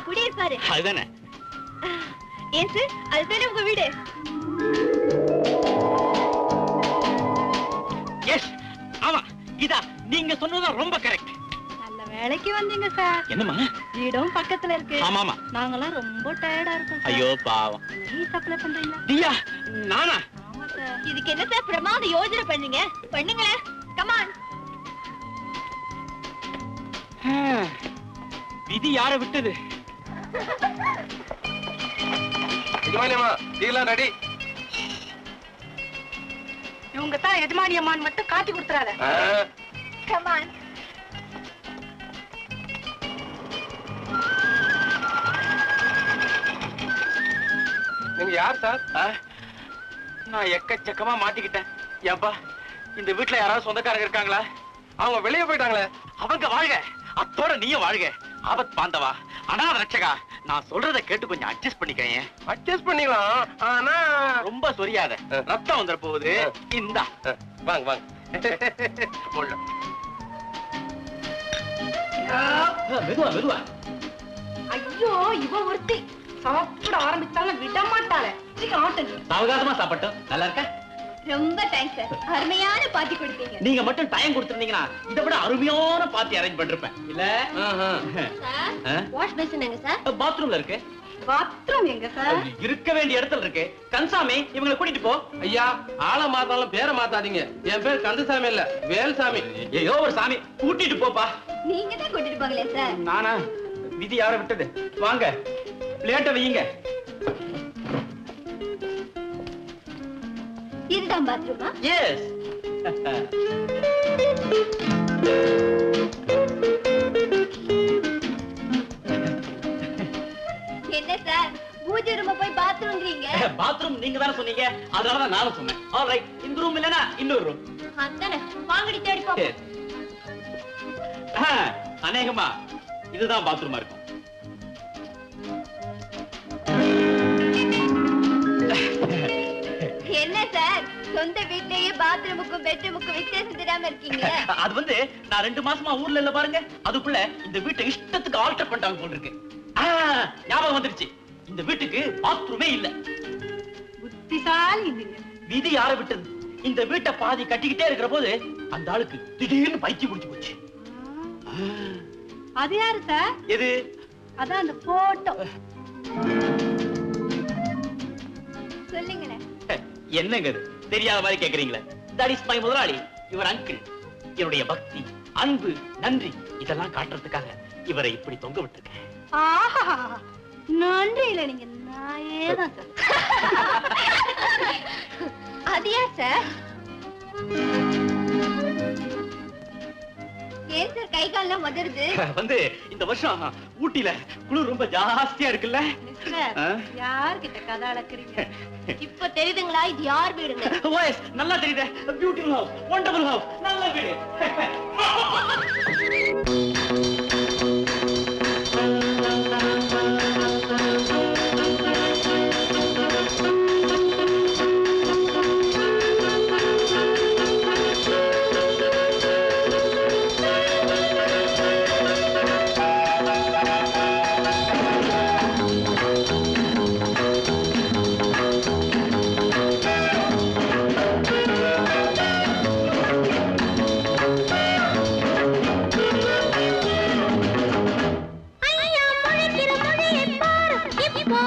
குடியிருப்பாரு. அதுதானே? ஏன் சார், அதுதானே உங்க வீடு? எஸ், ஆமா. இதா நீங்க சொன்னது ரொம்ப கரெக்ட். நல்ல வேலைக்கு வந்தீங்க சார். என்னம்மா? வீடும் பக்கத்துல இருக்கு. ஆமாமா. நாங்கெல்லாம் ரொம்ப டயர்டா இருக்கோம். ஐயோ பாவம். டீ சப்ளை பண்றீங்களா? டீயா? நானா? ஆமா சார். இதுக்கு என்ன சார் பிரமாத யோசனை பண்ணீங்க? பண்ணுங்களே. Come on. விதி யாரை விட்டது? எஜமானியம்மா, டீலாம் ரெடி. இவங்க தான் எஜமானியம்மான்னு மட்டும் காட்டி கொடுத்துறாத. Come on. நீங்க யார் சார்? நான் எக்கச்சக்கமா மாட்டிக்கிட்டேன். ஏப்பா, இந்த வீட்டுல யாராவது சொந்தக்காரங்க இருக்காங்களா? அவங்க வெளியே போயிட்டாங்களே. அவங்க வாழ்க, அத்தோட நீயும் வாழ்க. ஆபத் பாந்தவா, அனாத ரட்சகா, நான் சொல்றத கேட்டு கொஞ்சம் அட்ஜஸ்ட் பண்ணிக்கங்க. அட்ஜஸ்ட் பண்ணிக்கலாம், ஆனா ரொம்ப சொரியாத, ரத்தம் வந்துட போகுது. இந்தா வாங்க வாங்க. மெதுவா மெதுவா. ஐயோ, இவ ஒருத்தி சாப்பிட ஆரம்பிச்சாலும் விட மாட்டாளே. அவகாசமா சாப்பிட்டோம். நல்லா இருக்க? ரொம்ப தேங்க்ஸ் சார். அருமையான பாத்தி கொடுத்தீங்க. நீங்க மட்டும் டைம் கொடுத்திருந்தீங்கன்னா இதை விட அருமையான பாத்தி அரேஞ்ச் பண்ணிருப்பேன். இல்ல வாஷ் பேசின் எங்க சார்? பாத்ரூம்ல இருக்கு. பாத்ரூம் எங்க சார்? இருக்க வேண்டிய இடத்துல இருக்கு. கந்தசாமி, இவங்களை கூட்டிட்டு போ. ஐயா, ஆளை மாத்தாலும் பேரை மாத்தாதீங்க. என் பேர் கந்தசாமி இல்ல, வேல்சாமி. ஏதோ ஒரு சாமி, கூட்டிட்டு போப்பா. நீங்க தான் கூட்டிட்டு போங்களே சார். நானா? விதி யாரை விட்டது? வாங்க, பிளேட்டை வையுங்க. இதுதான் பாத்ரூமா? எஸ். என்ன சார், பூஜை ரூம் போய் பாத்ரூம்ங்கறீங்க? பாத்ரூம் நீங்க தான சொன்னீங்க, அதனால தான் நானும் சொன்னேன். ஆல்ரைட், இந்த ரூம் இல்லனா இன்னொரு ரூம். அதானே, வாங்கடி தேடி போ. அநேகமா இதுதான் பாத்ரூமா இருக்கும். என்ன சார், சொந்த வீட்லயே பாத்ரூமுக்கும் பெட்ரூமுக்கும் வித்தியாசம் தெரியாம இருக்கீங்க? அது வந்து நான் 2 மாசமா ஊர்ல இல்ல பாருங்க, அதுக்குள்ள இந்த வீட்டை இஷ்டத்துக்கு ஆல்டர் பண்ணிட்டாங்க போல இருக்கு. ஞாபகம் வந்துருச்சு, இந்த வீட்டுக்கு பாத்ரூமே இல்ல. புத்திசாலி நீங்க. விதி யாரை விட்டது? இந்த வீட்டை பாதி கட்டிக்கிட்டே இருக்கிற போது அந்த ஆளுக்கு திடீர்னு பைத்தியம் பிடிச்சு போச்சு. அது யாரு சார்? எது? அதான் அந்த போட்டோ. சொல்லுங்களேன். என்னங்க இது? தெரியாத மாதிரி கேக்குறீங்களே. தட் இஸ் மை முதலாளி, இவர் அங்கிள். என்னுடைய பக்தி, அன்பு, நன்றி இதெல்லாம் காட்டுறதுக்காக இவரை இப்படி தொங்க விட்டுருக்கேன். ஆஹா, நன்றி இல்ல, நீங்க நாயேதான் சார். அது யார் சார்? ஏன் சார் கை கால்லாம் உதறுது? வந்து இந்த வருஷம் ஊட்டில குளிர் ரொம்ப ஜாஸ்தியா இருக்குல்ல. யார்கிட்ட கதை அளக்குறீங்க? இப்ப தெரியுதுங்களா இது யார் வீடுங்க? ஓஎஸ், நல்லா தெரியுது. பியூட்டிஃபுல் ஹவுஸ், வண்டர்ஃபுல் ஹவுஸ், நல்ல வீடு. ஐயா, மழைக்கிற மழையை பாரு, இப்போ